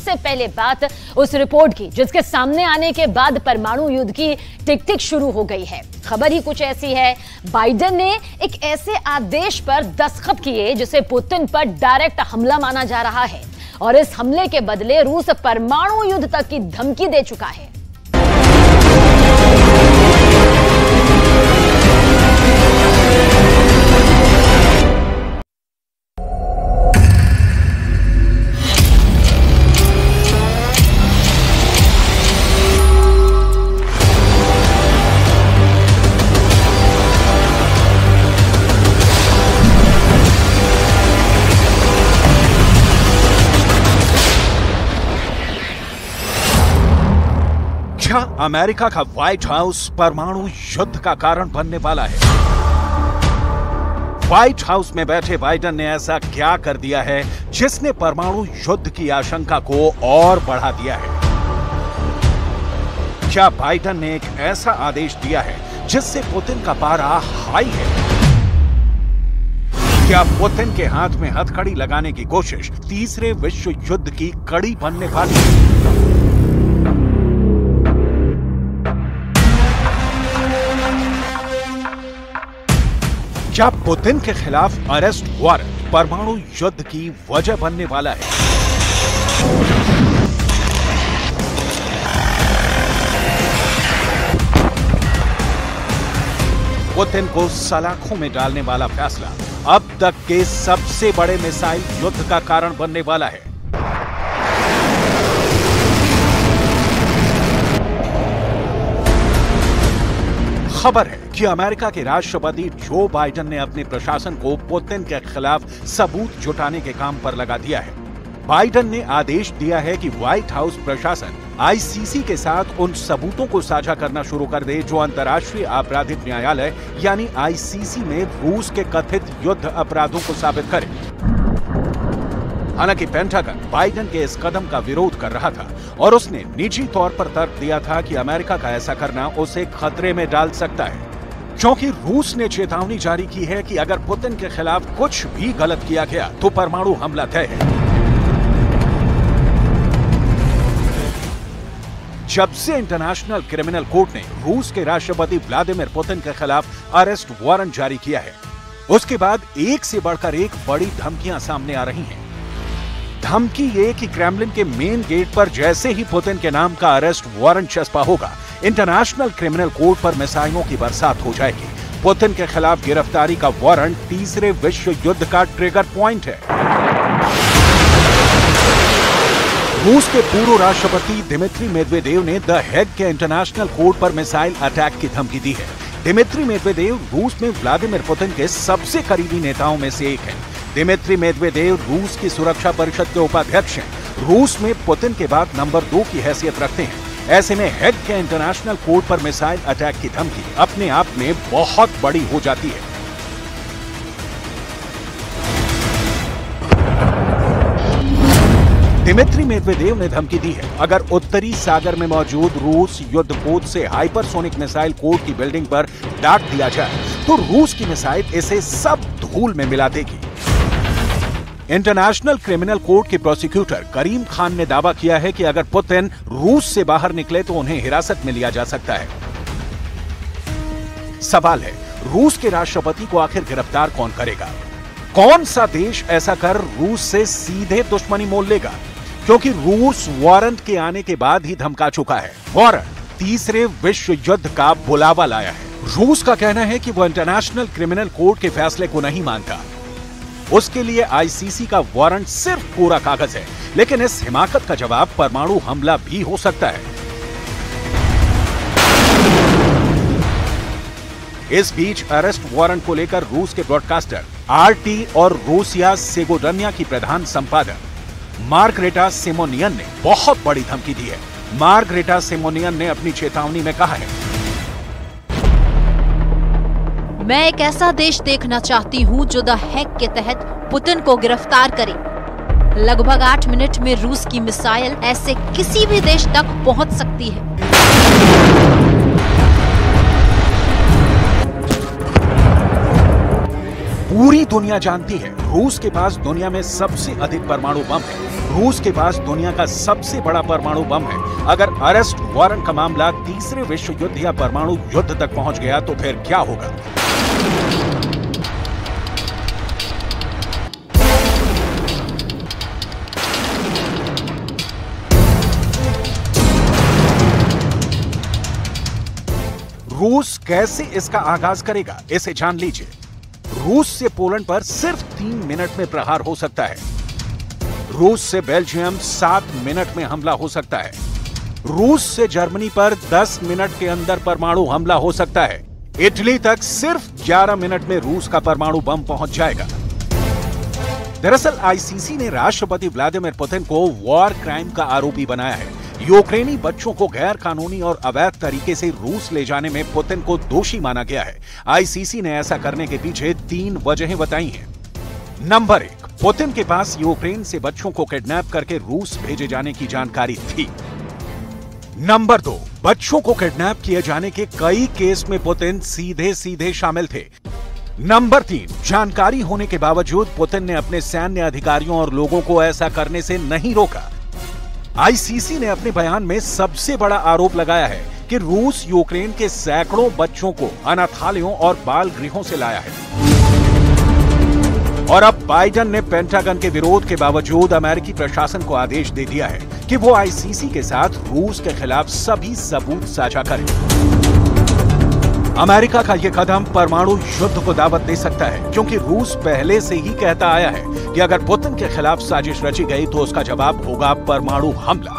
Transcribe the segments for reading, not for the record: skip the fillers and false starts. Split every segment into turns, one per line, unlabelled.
सबसे पहले बात उस रिपोर्ट की जिसके सामने आने के बाद परमाणु युद्ध की टिक टिक शुरू हो गई है। खबर ही कुछ ऐसी है, बाइडेन ने एक ऐसे आदेश पर दस्तखत किए जिसे पुतिन पर डायरेक्ट हमला माना जा रहा है और इस हमले के बदले रूस परमाणु युद्ध तक की धमकी दे चुका है।
क्या अमेरिका का व्हाइट हाउस परमाणु युद्ध का कारण बनने वाला है? व्हाइट हाउस में बैठे बाइडेन ने ऐसा क्या कर दिया है जिसने परमाणु युद्ध की आशंका को और बढ़ा दिया है? क्या बाइडेन ने एक ऐसा आदेश दिया है जिससे पुतिन का पारा हाई है? क्या पुतिन के हाथ में हथकड़ी लगाने की कोशिश तीसरे विश्व युद्ध की कड़ी बनने वाली है? क्या पुतिन के खिलाफ अरेस्ट वारंट परमाणु युद्ध की वजह बनने वाला है? पुतिन को सलाखों में डालने वाला फैसला अब तक के सबसे बड़े मिसाइल युद्ध का कारण बनने वाला है। खबर है कि अमेरिका के राष्ट्रपति जो बाइडेन ने अपने प्रशासन को पुतिन के खिलाफ सबूत जुटाने के काम पर लगा दिया है। बाइडेन ने आदेश दिया है कि व्हाइट हाउस प्रशासन आईसीसी के साथ उन सबूतों को साझा करना शुरू कर दे जो अंतर्राष्ट्रीय आपराधिक न्यायालय यानी आईसीसी में रूस के कथित युद्ध अपराधों को साबित करे। हालांकि पेंटागन बाइडेन के इस कदम का विरोध कर रहा था और उसने निजी तौर पर तर्क दिया था कि अमेरिका का ऐसा करना उसे खतरे में डाल सकता है, क्योंकि रूस ने चेतावनी जारी की है कि अगर पुतिन के खिलाफ कुछ भी गलत किया गया तो परमाणु हमला तय है। जब से इंटरनेशनल क्रिमिनल कोर्ट ने रूस के राष्ट्रपति व्लादिमीर पुतिन के खिलाफ अरेस्ट वारंट जारी किया है, उसके बाद एक से बढ़कर एक बड़ी धमकियां सामने आ रही हैं। धमकी ये कि क्रेमलिन के मेन गेट पर जैसे ही पुतिन के नाम का अरेस्ट वारंट चस्पा होगा, इंटरनेशनल क्रिमिनल कोर्ट पर मिसाइलों की बरसात हो जाएगी। पुतिन के खिलाफ गिरफ्तारी का वारंट तीसरे विश्व युद्ध का ट्रिगर पॉइंट है। रूस के पूर्व राष्ट्रपति दिमित्री मेदवेदेव ने द हेग के इंटरनेशनल कोर्ट पर मिसाइल अटैक की धमकी दी है। दिमित्री मेदवेदेव रूस में व्लादिमीर पुतिन के सबसे करीबी नेताओं में से एक है। दिमित्री मेदवेदेव रूस की सुरक्षा परिषद के उपाध्यक्ष हैं। रूस में पुतिन के बाद नंबर 2 की हैसियत रखते हैं। ऐसे में हेग के इंटरनेशनल कोर्ट पर मिसाइल अटैक की धमकी अपने आप में बहुत बड़ी हो जाती है। दिमित्री मेदवेदेव ने धमकी दी है, अगर उत्तरी सागर में मौजूद रूस युद्धपोत से हाइपरसोनिक मिसाइल कोर्ट की बिल्डिंग पर डाल दिया जाए तो रूस की मिसाइल इसे सब धूल में मिला देगी। इंटरनेशनल क्रिमिनल कोर्ट के प्रोसिक्यूटर करीम खान ने दावा किया है कि अगर पुतिन रूस से बाहर निकले तो उन्हें हिरासत में लिया जा सकता है। सवाल है, रूस के राष्ट्रपति को आखिर गिरफ्तार कौन करेगा? कौन सा देश ऐसा कर रूस से सीधे दुश्मनी मोल लेगा? क्योंकि रूस वारंट के आने के बाद ही धमका चुका है। वारंट तीसरे विश्व युद्ध का बुलावा लाया है। रूस का कहना है कि वो इंटरनेशनल क्रिमिनल कोर्ट के फैसले को नहीं मानता। उसके लिए आईसीसी का वारंट सिर्फ पूरा कागज है, लेकिन इस हिमाकत का जवाब परमाणु हमला भी हो सकता है। इस बीच अरेस्ट वारंट को लेकर रूस के ब्रॉडकास्टर आरटी और रूसिया सेगोडनिया की प्रधान संपादक मार्गरेटा सिमोनियन ने बहुत बड़ी धमकी दी है। मार्गरेटा सिमोनियन ने अपनी चेतावनी में कहा है,
मैं एक ऐसा देश देखना चाहती हूं जो द हेग के तहत पुतिन को गिरफ्तार करे। लगभग 8 मिनट में रूस की मिसाइल ऐसे किसी भी देश तक पहुंच सकती है।
पूरी दुनिया जानती है रूस के पास दुनिया में सबसे अधिक परमाणु बम है। रूस के पास दुनिया का सबसे बड़ा परमाणु बम है। अगर अरेस्ट वारंट का मामला तीसरे विश्व युद्ध या परमाणु युद्ध तक पहुंच गया तो फिर क्या होगा? रूस कैसे इसका आगाज करेगा, इसे जान लीजिए। रूस से पोलैंड पर सिर्फ 3 मिनट में प्रहार हो सकता है। रूस से बेल्जियम 7 मिनट में हमला हो सकता है। रूस से जर्मनी पर 10 मिनट के अंदर परमाणु हमला हो सकता है। इटली तक सिर्फ 11 मिनट में रूस का परमाणु बम पहुंच जाएगा। दरअसल आईसीसी ने राष्ट्रपति व्लादिमीर पुतिन को वॉर क्राइम का आरोपी बनाया है। यूक्रेनी बच्चों को गैर कानूनी और अवैध तरीके से रूस ले जाने में पुतिन को दोषी माना गया है। आईसीसी ने ऐसा करने के पीछे 3 वजहें बताई हैं। नंबर 1, पुतिन के पास यूक्रेन से बच्चों को किडनैप करके रूस भेजे जाने की जानकारी थी। नंबर 2, बच्चों को किडनैप किए जाने के कई केस में पुतिन सीधे शामिल थे। नंबर 3, जानकारी होने के बावजूद पुतिन ने अपने सैन्य अधिकारियों और लोगों को ऐसा करने से नहीं रोका। आईसीसी ने अपने बयान में सबसे बड़ा आरोप लगाया है कि रूस यूक्रेन के सैकड़ों बच्चों को अनाथालयों और बाल गृहों से लाया है। और अब बाइडेन ने पेंटागन के विरोध के बावजूद अमेरिकी प्रशासन को आदेश दे दिया है कि वो आईसीसी के साथ रूस के खिलाफ सभी सबूत साझा करें। अमेरिका का यह कदम परमाणु युद्ध को दावत दे सकता है, क्योंकि रूस पहले से ही कहता आया है कि अगर पुतिन के खिलाफ साजिश रची गई तो उसका जवाब होगा परमाणु हमला।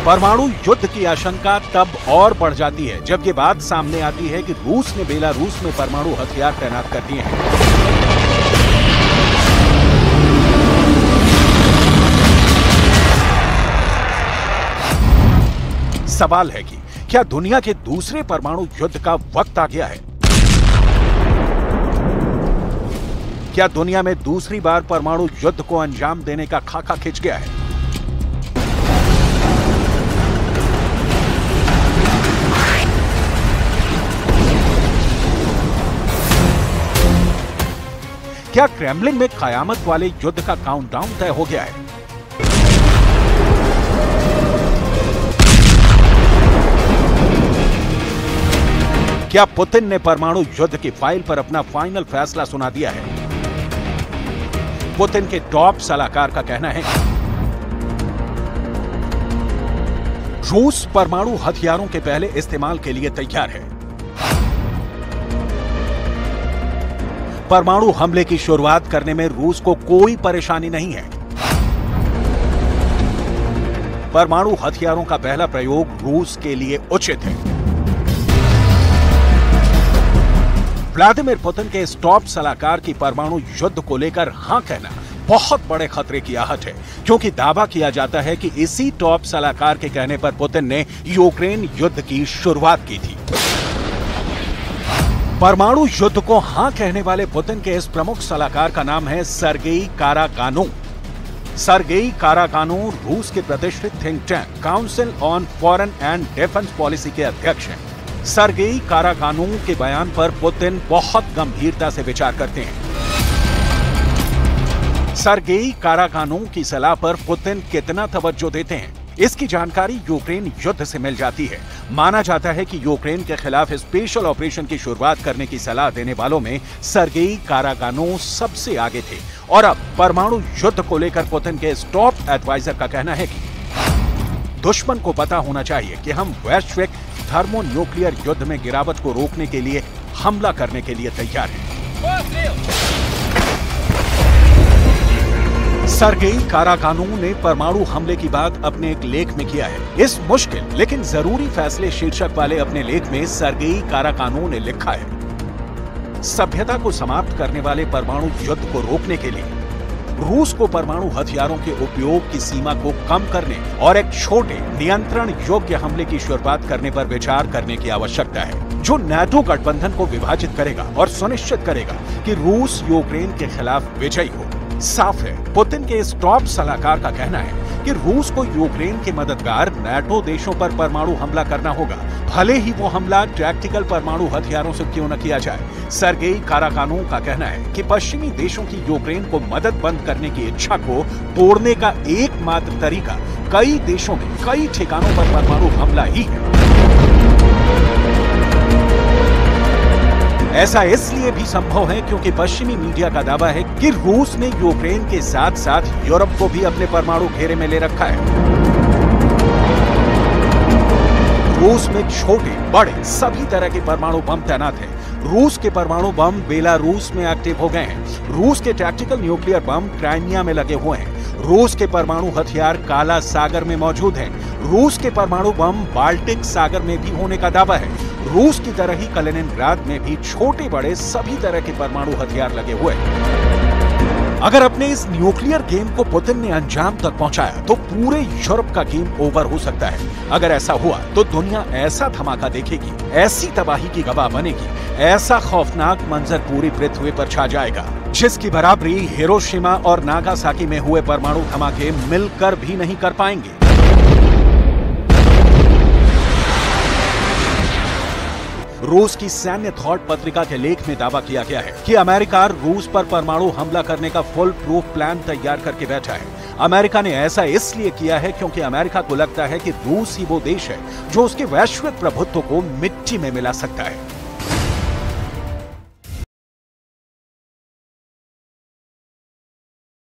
परमाणु युद्ध की आशंका तब और बढ़ जाती है जब ये बात सामने आती है कि रूस ने बेलारूस में परमाणु हथियार तैनात कर दिए हैं। सवाल है कि क्या दुनिया के दूसरे परमाणु युद्ध का वक्त आ गया है? क्या दुनिया में दूसरी बार परमाणु युद्ध को अंजाम देने का खाका खिंच गया है? क्या क्रेमलिन में कयामत वाले युद्ध का काउंटडाउन तय हो गया है? क्या पुतिन ने परमाणु युद्ध की फाइल पर अपना फाइनल फैसला सुना दिया है? पुतिन के टॉप सलाहकार का कहना है रूस परमाणु हथियारों के पहले इस्तेमाल के लिए तैयार है। परमाणु हमले की शुरुआत करने में रूस को कोई परेशानी नहीं है। परमाणु हथियारों का पहला प्रयोग रूस के लिए उचित है। व्लादिमीर पुतिन के इस टॉप सलाहकार की परमाणु युद्ध को लेकर हां कहना बहुत बड़े खतरे की आहट है, क्योंकि दावा किया जाता है कि इसी टॉप सलाहकार के कहने पर पुतिन ने यूक्रेन युद्ध की शुरुआत की थी। परमाणु युद्ध को हां कहने वाले पुतिन के इस प्रमुख सलाहकार का नाम है सर्गेई कारागानोव। सर्गेई कारागानोव रूस के प्रतिष्ठित think tank council on foreign and defence policy के अध्यक्ष हैं। सर्गेई कारागानोव के बयान पर पुतिन बहुत गंभीरता से विचार करते हैं। सर्गेई कारागानोव की सलाह पर पुतिन कितना तवज्जो देते हैं, इसकी जानकारी यूक्रेन युद्ध से मिल जाती है। माना जाता है कि यूक्रेन के खिलाफ स्पेशल ऑपरेशन की शुरुआत करने की सलाह देने वालों में सर्गेई कारागानोव सबसे आगे थे। और अब परमाणु युद्ध को लेकर पुतिन के इस टॉप एडवाइजर का कहना है कि दुश्मन को पता होना चाहिए कि हम वैश्विक थर्मोन्यूक्लियर युद्ध में गिरावट को रोकने के लिए हमला करने के लिए तैयार हैं। सर्गेई कारागानोव ने परमाणु हमले की बात अपने एक लेख में किया है। इस मुश्किल लेकिन जरूरी फैसले शीर्षक वाले अपने लेख में सर्गेई कारागानोव ने लिखा है, सभ्यता को समाप्त करने वाले परमाणु युद्ध को रोकने के लिए रूस को परमाणु हथियारों के उपयोग की सीमा को कम करने और एक छोटे नियंत्रण योग्य हमले की शुरुआत करने पर विचार करने की आवश्यकता है, जो नाटो गठबंधन को विभाजित करेगा और सुनिश्चित करेगा कि रूस यूक्रेन के खिलाफ विजयी हो। साफ है, पुतिन के इस टॉप सलाहकार का कहना है कि रूस को यूक्रेन के मददगार नाटो देशों पर परमाणु हमला करना होगा, भले ही वो हमला टैक्टिकल परमाणु हथियारों से क्यों न किया जाए। सर्गेई काराकानोव का कहना है कि पश्चिमी देशों की यूक्रेन को मदद बंद करने की इच्छा को तोड़ने का एकमात्र तरीका कई देशों में कई ठिकानों पर परमाणु हमला ही है। ऐसा इसलिए भी संभव है क्योंकि पश्चिमी मीडिया का दावा है कि रूस ने यूक्रेन के साथ साथ यूरोप को भी अपने परमाणु घेरे में ले रखा है। रूस में छोटे बड़े सभी तरह के परमाणु बम तैनात हैं। रूस के परमाणु बम बेलारूस में एक्टिव हो गए हैं। रूस के टैक्टिकल न्यूक्लियर बम क्राइमिया में लगे हुए हैं। रूस के परमाणु हथियार काला सागर में मौजूद हैं। रूस के परमाणु बम बाल्टिक सागर में भी होने का दावा है। रूस की तरह ही कलिनिनग्राद में भी छोटे बड़े सभी तरह के परमाणु हथियार लगे हुए हैं। अगर अपने इस न्यूक्लियर गेम को पुतिन ने अंजाम तक पहुंचाया तो पूरे यूरोप का गेम ओवर हो सकता है। अगर ऐसा हुआ तो दुनिया ऐसा धमाका देखेगी, ऐसी तबाही की गवाह बनेगी, ऐसा खौफनाक मंजर पूरी पृथ्वी पर छा जाएगा जिसकी बराबरी हिरोशिमा और नागासाकी में हुए परमाणु धमाके मिलकर भी नहीं कर पाएंगे। रूस की सैन्य थॉट पत्रिका के लेख में दावा किया गया है कि अमेरिका रूस पर परमाणु हमला करने का फुल प्रूफ प्लान तैयार करके बैठा है। अमेरिका ने ऐसा इसलिए किया है क्योंकि अमेरिका को लगता है कि रूस ही वो देश है जो उसके वैश्विक प्रभुत्व को मिट्टी में मिला सकता है।